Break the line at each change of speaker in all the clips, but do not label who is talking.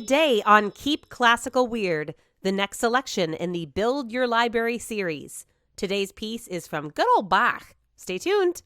Today on Keep Classical Weird, the next selection in the Build Your Library series. Today's piece is from good old Bach. Stay tuned.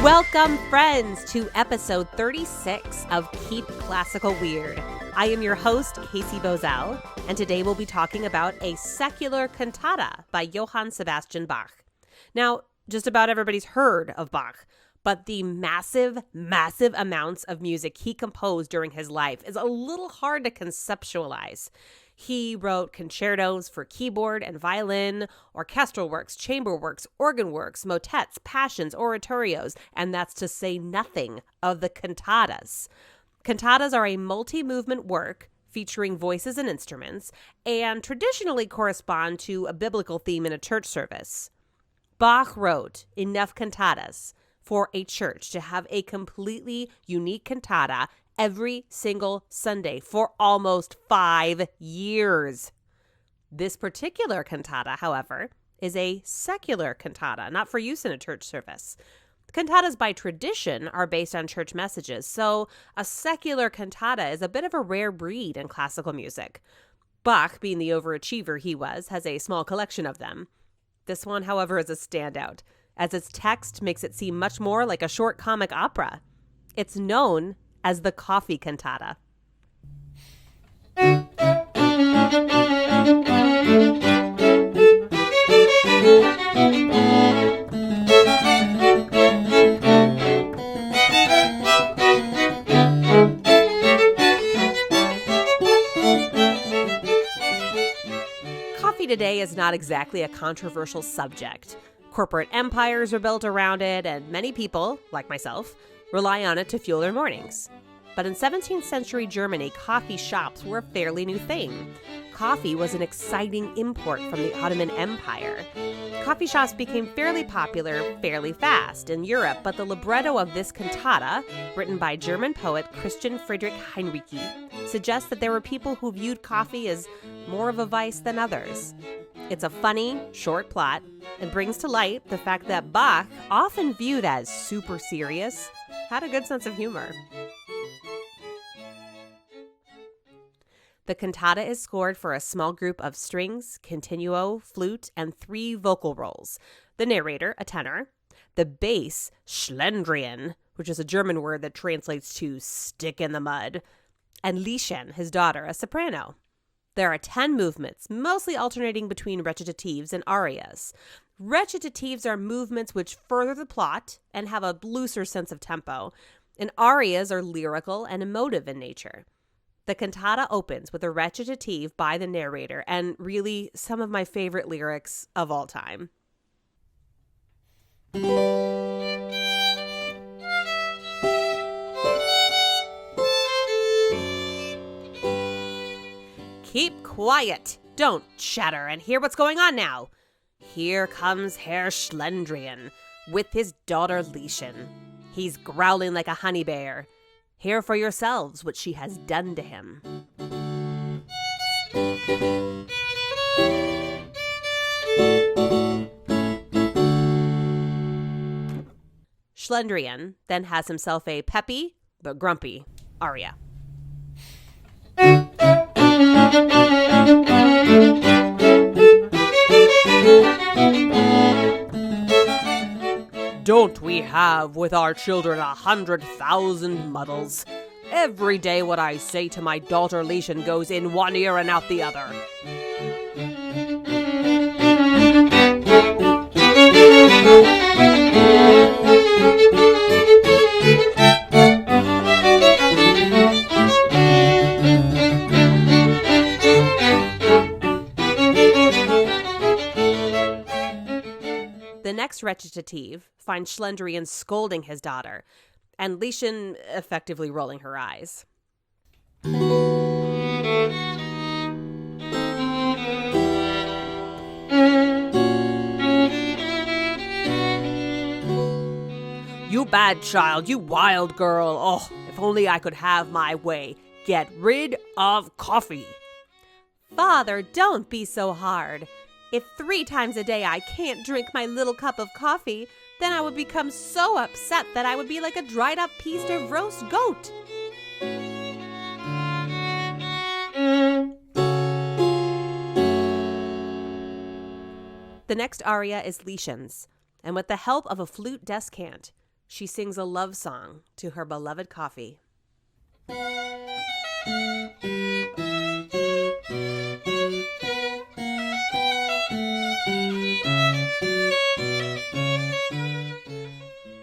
Welcome, friends, to episode 36 of Keep Classical Weird. I am your host, Casey Bozell, and today we'll be talking about a secular cantata by Johann Sebastian Bach. Now, just about everybody's heard of Bach, but the massive amounts of music he composed during his life is a little hard to conceptualize. He wrote concertos for keyboard and violin, orchestral works, chamber works, organ works, motets, passions, oratorios, and that's to say nothing of the cantatas. Cantatas are a multi-movement work featuring voices and instruments, and traditionally correspond to a biblical theme in a church service. Bach wrote enough cantatas for a church to have a completely unique cantata every single Sunday for almost 5 years. This particular cantata, however, is a secular cantata, not for use in a church service. Cantatas by tradition are based on church messages, so a secular cantata is a bit of a rare breed in classical music. Bach, being the overachiever he was, has a small collection of them. This one, however, is a standout, as its text makes it seem much more like a short comic opera. It's known as the Coffee Cantata. Coffee today is not exactly a controversial subject. Corporate empires are built around it, and many people, like myself, rely on it to fuel their mornings. But in 17th century Germany, coffee shops were a fairly new thing. Coffee was an exciting import from the Ottoman Empire. Coffee shops became fairly popular fairly fast in Europe, but the libretto of this cantata, written by German poet Christian Friedrich Heinrici, suggests that there were people who viewed coffee as more of a vice than others. It's a funny, short plot and brings to light the fact that Bach, often viewed as super serious, had a good sense of humor. The cantata is scored for a small group of strings, continuo, flute, and 3 vocal roles. The narrator, a tenor, the bass, Schlendrian, which is a German word that translates to stick in the mud, and Lieschen, his daughter, a soprano. There are 10 movements, mostly alternating between recitatives and arias. Recitatives are movements which further the plot and have a looser sense of tempo, and arias are lyrical and emotive in nature. The cantata opens with a recitative by the narrator and really some of my favorite lyrics of all time. Keep quiet. Don't chatter and hear what's going on now. Here comes Herr Schlendrian with his daughter Lieschen. He's growling like a honey bear. Hear for yourselves what she has done to him. Schlendrian then has himself a peppy but grumpy aria. Don't we have with our children 100,000 muddles? Every day what I say to my daughter Lieschen goes in one ear and out the other. The next recitative finds Schlendrian scolding his daughter, and Lieschen effectively rolling her eyes. You bad child, you wild girl. Oh, if only I could have my way. Get rid of coffee. Father, don't be so hard. If 3 times a day I can't drink my little cup of coffee, then I would become so upset that I would be like a dried up piece of roast goat. The next aria is Lischen's, and with the help of a flute descant, she sings a love song to her beloved coffee.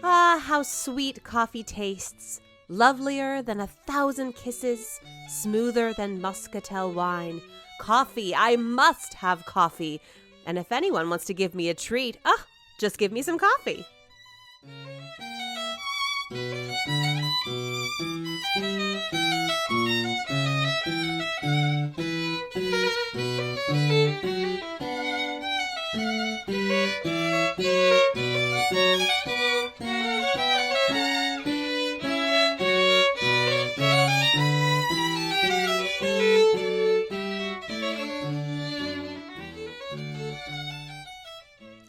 Ah, how sweet coffee tastes, lovelier than 1,000 kisses, smoother than muscatel wine. Coffee, I must have coffee. And if anyone wants to give me a treat, just give me some coffee.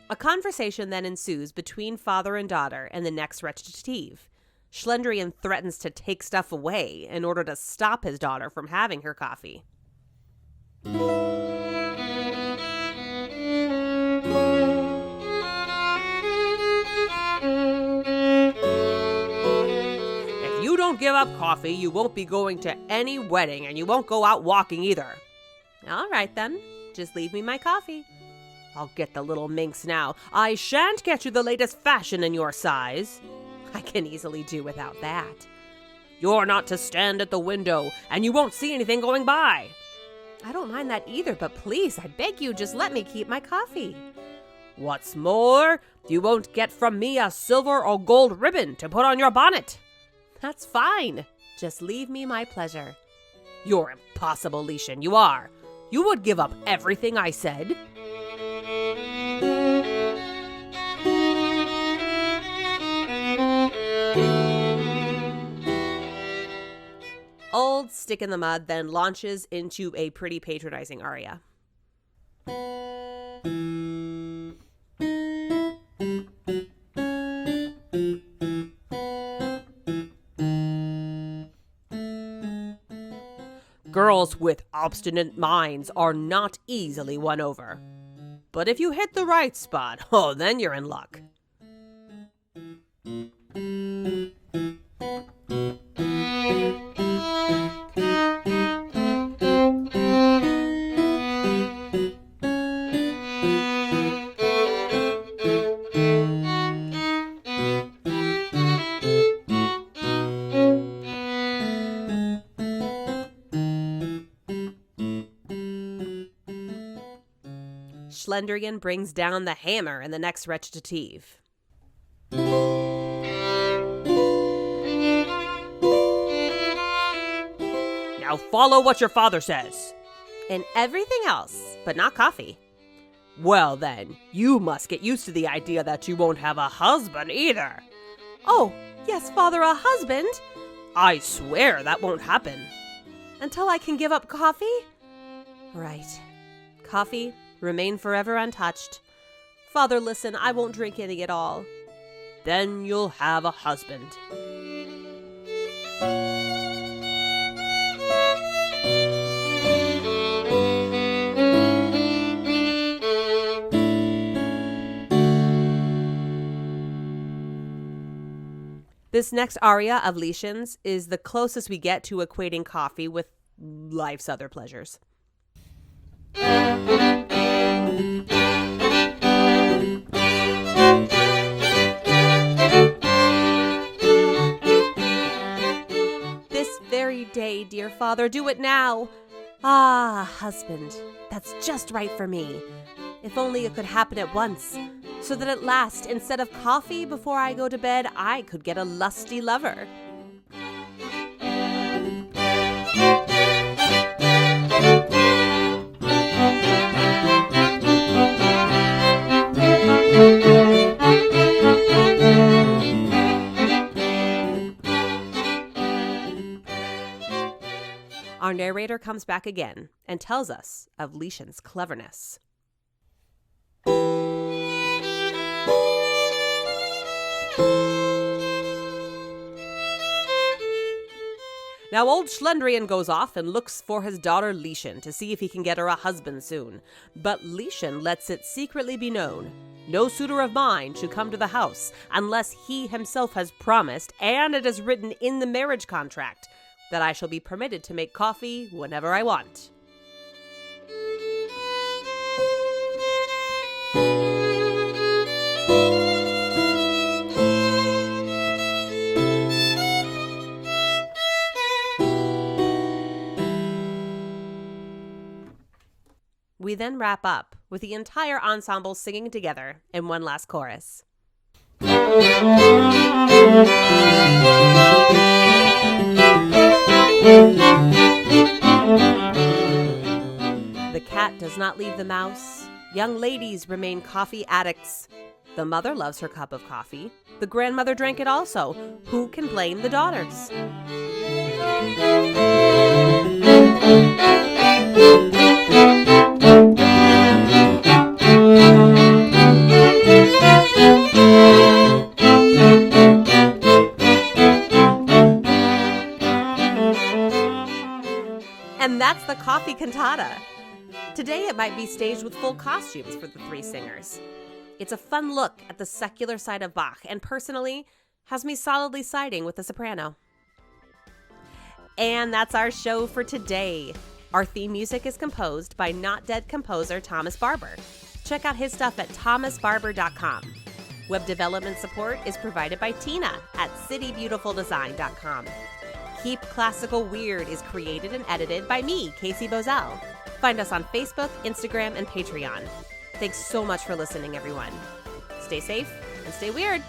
A conversation then ensues between father and daughter in the next recitative. Schlendrian threatens to take stuff away in order to stop his daughter from having her coffee. If you don't give up coffee, you won't be going to any wedding and you won't go out walking either. All right then, just leave me my coffee. I'll get the little minx now. I shan't get you the latest fashion in your size. I can easily do without that. You're not to stand at the window, and you won't see anything going by. I don't mind that either, but please, I beg you, just let me keep my coffee. What's more, you won't get from me a silver or gold ribbon to put on your bonnet. That's fine. Just leave me my pleasure. You're impossible, Lieschen, you are. You would give up everything I said. Old Stick in the Mud then launches into a pretty patronizing aria. Girls with obstinate minds are not easily won over. But if you hit the right spot, then you're in luck. Schlendrian brings down the hammer in the next recitative. Now follow what your father says. And everything else, but not coffee. Well then, you must get used to the idea that you won't have a husband either. Oh, yes, father, a husband? I swear that won't happen. Until I can give up coffee? Right. Coffee, remain forever untouched. Father, listen, I won't drink any at all. Then you'll have a husband. This next aria of Lieschen's is the closest we get to equating coffee with life's other pleasures. This very day, dear father, do it now. Ah, husband, that's just right for me. If only it could happen at once, so that at last, instead of coffee before I go to bed, I could get a lusty lover. Our narrator comes back again and tells us of Lieschen's cleverness. Now old Schlendrian goes off and looks for his daughter Lieschen to see if he can get her a husband soon. But Lieschen lets it secretly be known, no suitor of mine should come to the house unless he himself has promised, and it is written in the marriage contract, that I shall be permitted to make coffee whenever I want. We then wrap up with the entire ensemble singing together in one last chorus. The cat does not leave the mouse. Young ladies remain coffee addicts. The mother loves her cup of coffee. The grandmother drank it also. Who can blame the daughters? And that's the coffee cantata. Today it might be staged with full costumes for the three singers. It's a fun look at the secular side of Bach, and personally, has me solidly siding with the soprano. And that's our show for today. Our theme music is composed by not dead composer Thomas Barber. Check out his stuff at thomasbarber.com. Web development support is provided by Tina at citybeautifuldesign.com. Keep Classical Weird is created and edited by me, Casey Bozell. Find us on Facebook, Instagram, and Patreon. Thanks so much for listening, everyone. Stay safe and stay weird.